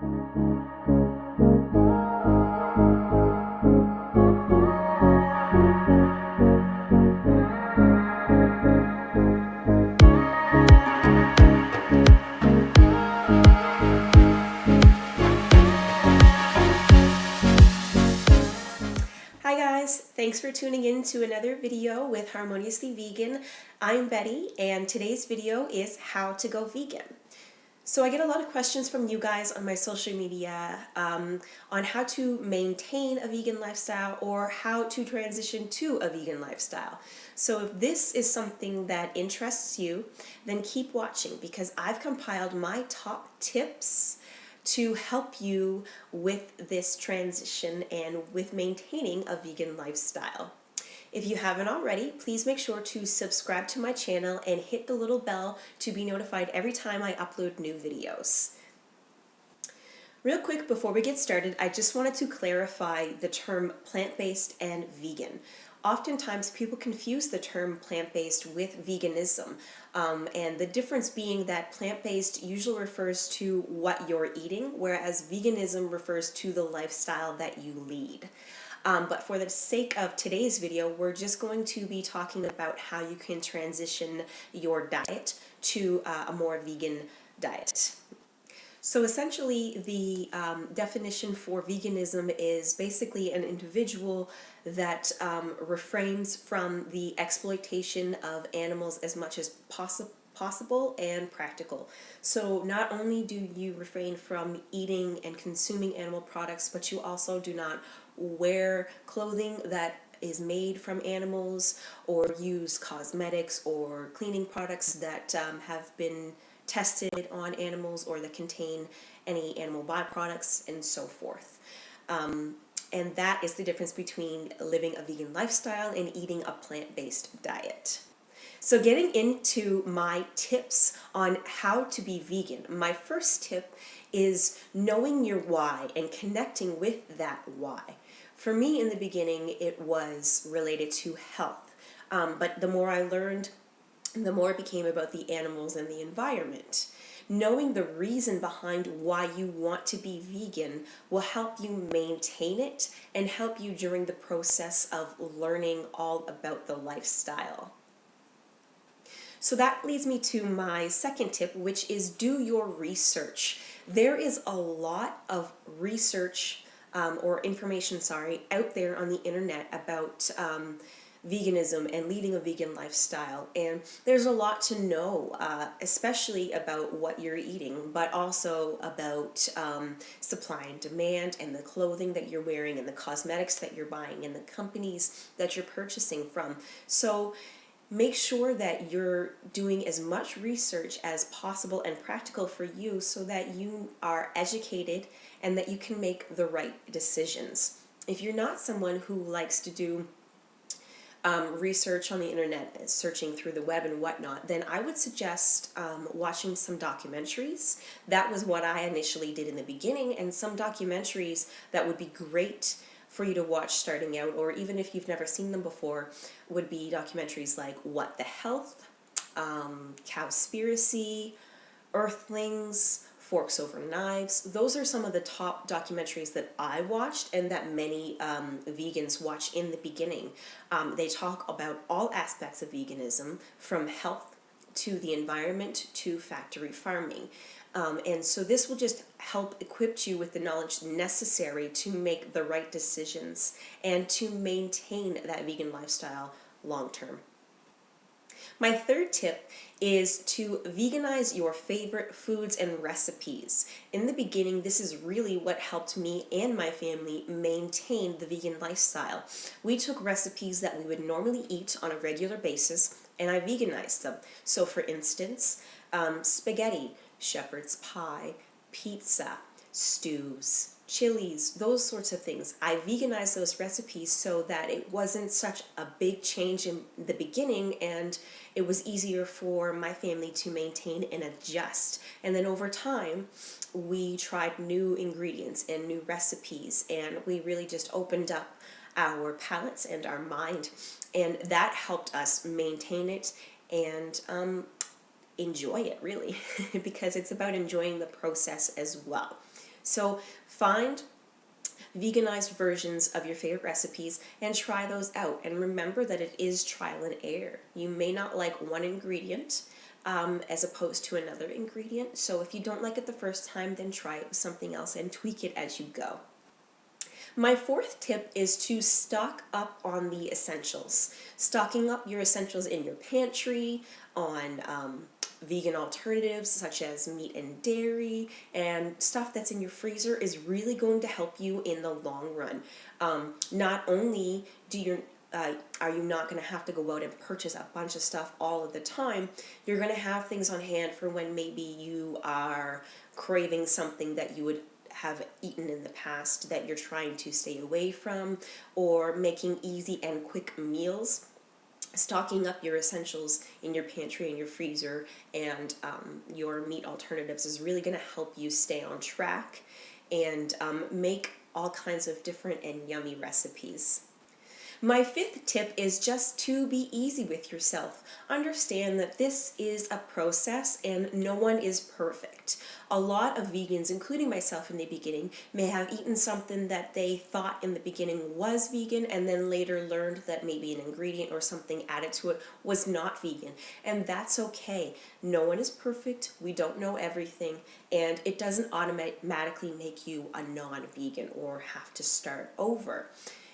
Hi guys, thanks for tuning in to another video with Harmoniously Vegan. I'm Betty and today's video is how to go vegan. So I get a lot of questions from you guys on my social media on how to maintain a vegan lifestyle or how to transition to a vegan lifestyle. So if this is something that interests you, then keep watching because I've compiled my top tips to help you with this transition and with maintaining a vegan lifestyle. If you haven't already, please make sure to subscribe to my channel and hit the little bell to be notified every time I upload new videos. Real quick before we get started, I just wanted to clarify the term plant-based and vegan. Oftentimes people confuse the term plant-based with veganism, and the difference being that plant-based usually refers to what you're eating, whereas veganism refers to the lifestyle that you lead. But for the sake of today's video, we're just going to be talking about how you can transition your diet to a more vegan diet. So essentially, the definition for veganism is basically an individual that refrains from the exploitation of animals as much as possible and practical. So not only do you refrain from eating and consuming animal products, but you also do not wear clothing that is made from animals or use cosmetics or cleaning products that have been tested on animals or that contain any animal byproducts and so forth. And that is the difference between living a vegan lifestyle and eating a plant-based diet. So getting into my tips on how to be vegan, my first tip is knowing your why and connecting with that why. For me in the beginning, it was related to health, but the more I learned, the more it became about the animals and the environment. Knowing the reason behind why you want to be vegan will help you maintain it and help you during the process of learning all about the lifestyle. So that leads me to my second tip, which is do your research. There is a lot of research or information, out there on the internet about veganism and leading a vegan lifestyle, and there's a lot to know, especially about what you're eating, but also about supply and demand and the clothing that you're wearing and the cosmetics that you're buying and the companies that you're purchasing from. So make sure that you're doing as much research as possible and practical for you so that you are educated and that you can make the right decisions. If you're not someone who likes to do research on the internet, searching through the web and whatnot, then I would suggest watching some documentaries. That was what I initially did in the beginning, and some documentaries that would be great for you to watch starting out, or even if you've never seen them before, would be documentaries like What the Health, Cowspiracy, Earthlings, Forks Over Knives. Those are some of the top documentaries that I watched and that many vegans watch in the beginning. They talk about all aspects of veganism, from health to the environment to factory farming. And so this will just help equip you with the knowledge necessary to make the right decisions and to maintain that vegan lifestyle long term. My third tip is to veganize your favorite foods and recipes. In the beginning, this is really what helped me and my family maintain the vegan lifestyle. We took recipes that we would normally eat on a regular basis and I veganized them. So for instance, spaghetti, shepherd's pie, pizza, stews, chilies, those sorts of things. I veganized those recipes so that it wasn't such a big change in the beginning and it was easier for my family to maintain and adjust. And then over time, we tried new ingredients and new recipes, and we really just opened up our palates and our mind, and that helped us maintain it and enjoy it, really, because it's about enjoying the process as well. So find veganized versions of your favorite recipes and try those out. And remember that it is trial and error. You may not like one ingredient as opposed to another ingredient. So if you don't like it the first time, then try it with something else and tweak it as you go. My fourth tip is to stock up on the essentials. Stocking up your essentials in your pantry, on vegan alternatives such as meat and dairy, and stuff that's in your freezer is really going to help you in the long run. Not only are you not going to have to go out and purchase a bunch of stuff all of the time, you're going to have things on hand for when maybe you are craving something that you would have eaten in the past that you're trying to stay away from, or making easy and quick meals. Stocking up your essentials in your pantry and your freezer and your meat alternatives is really going to help you stay on track and make all kinds of different and yummy recipes. My fifth tip is just to be easy with yourself. Understand that this is a process and no one is perfect. A lot of vegans, including myself in the beginning, may have eaten something that they thought in the beginning was vegan and then later learned that maybe an ingredient or something added to it was not vegan. And that's okay. No one is perfect. We don't know everything. And it doesn't automatically make you a non-vegan or have to start over.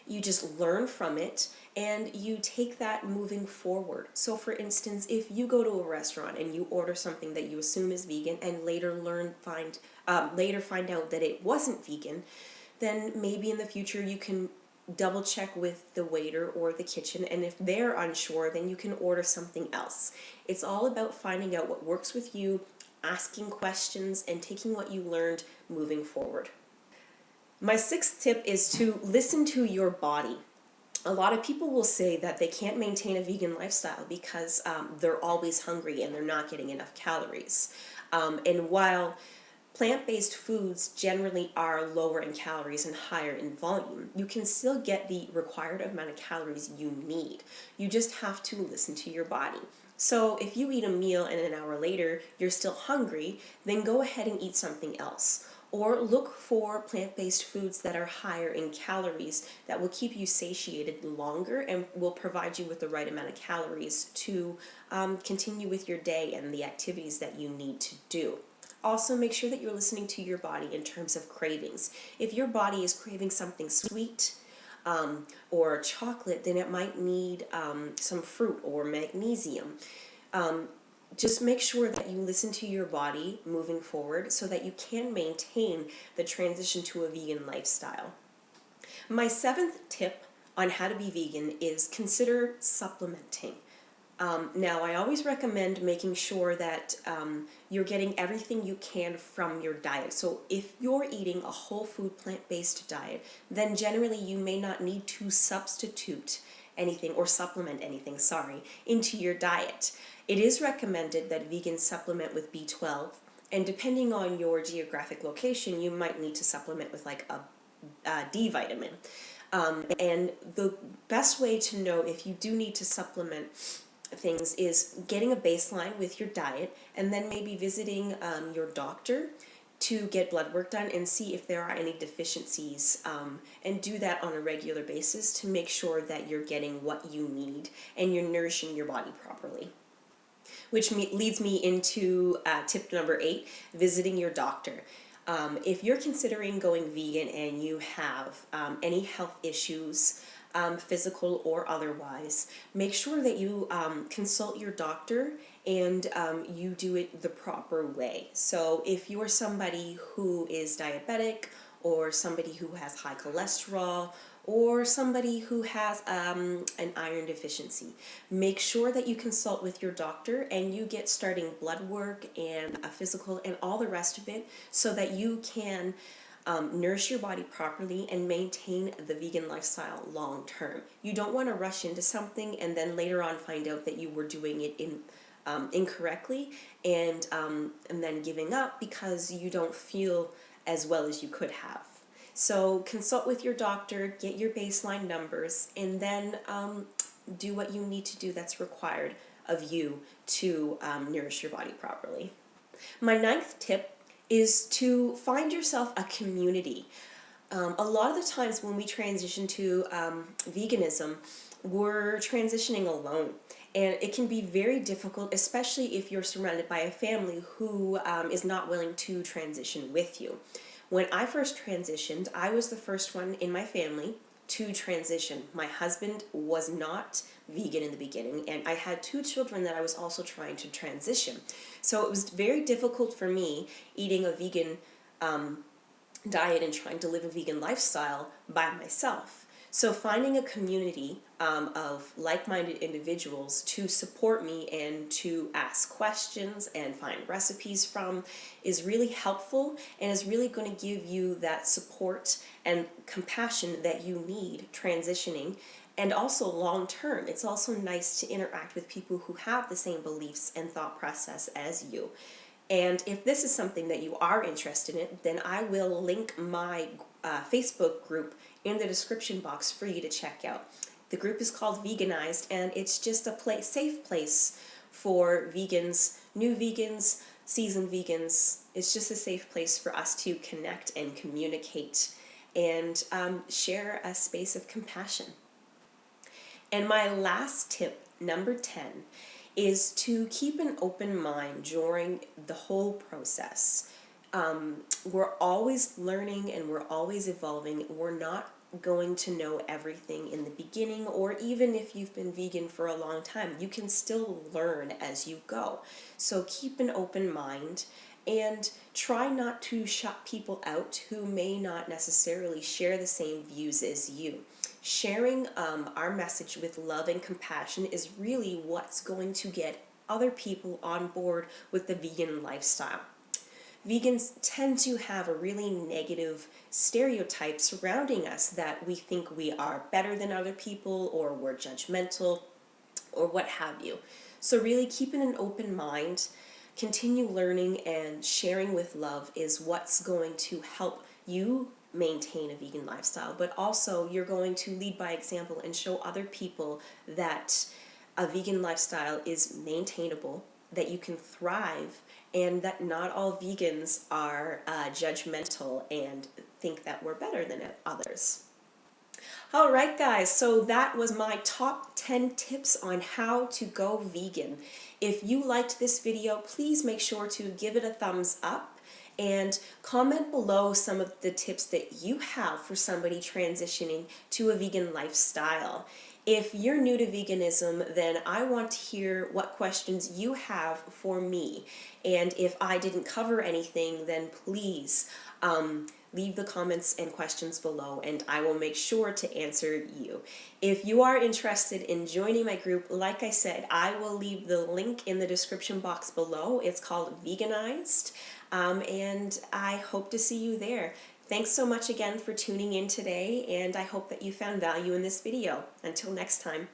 You just learn from it and you take that moving forward. So for instance, if you go to a restaurant and you order something that you assume is vegan and later find out that it wasn't vegan, then maybe in the future you can double check with the waiter or the kitchen, and if they're unsure, then you can order something else. It's all about finding out what works with you, asking questions, and taking what you learned moving forward. My sixth tip is to listen to your body. A lot of people will say that they can't maintain a vegan lifestyle because they're always hungry and they're not getting enough calories. And while plant-based foods generally are lower in calories and higher in volume, you can still get the required amount of calories you need. You just have to listen to your body. So if you eat a meal and an hour later you're still hungry, then go ahead and eat something else. Or look for plant-based foods that are higher in calories that will keep you satiated longer and will provide you with the right amount of calories to continue with your day and the activities that you need to do. Also, make sure that you're listening to your body in terms of cravings. If your body is craving something sweet or chocolate, then it might need some fruit or magnesium. Just make sure that you listen to your body moving forward so that you can maintain the transition to a vegan lifestyle. My seventh tip on how to be vegan is consider supplementing. Now, I always recommend making sure that you're getting everything you can from your diet. So if you're eating a whole food plant-based diet, then generally you may not need to substitute anything or supplement anything, into your diet. It is recommended that vegans supplement with B12, and depending on your geographic location, you might need to supplement with like a D vitamin. And the best way to know if you do need to supplement things is getting a baseline with your diet and then maybe visiting your doctor to get blood work done and see if there are any deficiencies, and do that on a regular basis to make sure that you're getting what you need and you're nourishing your body properly. Which leads me into tip number 8, visiting your doctor. If you're considering going vegan and you have any health issues, physical or otherwise, make sure that you consult your doctor and you do it the proper way. So if you're somebody who is diabetic or somebody who has high cholesterol or somebody who has an iron deficiency, make sure that you consult with your doctor and you get starting blood work and a physical and all the rest of it so that you can nourish your body properly and maintain the vegan lifestyle long term. You don't want to rush into something and then later on find out that you were doing it incorrectly and then giving up because you don't feel as well as you could have. So consult with your doctor, get your baseline numbers, and then do what you need to do that's required of you to nourish your body properly. My 9th tip is to find yourself a community. A lot of the times when we transition to veganism, we're transitioning alone. And it can be very difficult, especially if you're surrounded by a family who is not willing to transition with you. When I first transitioned, I was the first one in my family to transition. My husband was not vegan in the beginning, and I had 2 children that I was also trying to transition. So it was very difficult for me eating a vegan diet and trying to live a vegan lifestyle by myself. So finding a community of like-minded individuals to support me and to ask questions and find recipes from is really helpful and is really going to give you that support and compassion that you need transitioning. And also long term, it's also nice to interact with people who have the same beliefs and thought process as you. And if this is something that you are interested in, then I will link my Facebook group in the description box for you to check out. The group is called Veganized, and it's just a safe place for vegans, new vegans, seasoned vegans. It's just a safe place for us to connect and communicate and share a space of compassion. And my last tip, number 10, is to keep an open mind during the whole process. We're always learning and we're always evolving. We're not going to know everything in the beginning, or even if you've been vegan for a long time, you can still learn as you go. So keep an open mind and try not to shut people out who may not necessarily share the same views as you. Sharing our message with love and compassion is really what's going to get other people on board with the vegan lifestyle. Vegans tend to have a really negative stereotype surrounding us, that we think we are better than other people, or we're judgmental, or what have you. So really keeping an open mind, continue learning, and sharing with love is what's going to help you maintain a vegan lifestyle, but also you're going to lead by example and show other people that a vegan lifestyle is maintainable, that you can thrive, and that not all vegans are judgmental and think that we're better than others. Alright guys, so that was my top 10 tips on how to go vegan. If you liked this video, please make sure to give it a thumbs up and comment below some of the tips that you have for somebody transitioning to a vegan lifestyle. If you're new to veganism, then I want to hear what questions you have for me. And if I didn't cover anything, then please leave the comments and questions below and I will make sure to answer you. If you are interested in joining my group, like I said, I will leave the link in the description box below. It's called Veganized, and I hope to see you there. Thanks so much again for tuning in today, and I hope that you found value in this video. Until next time.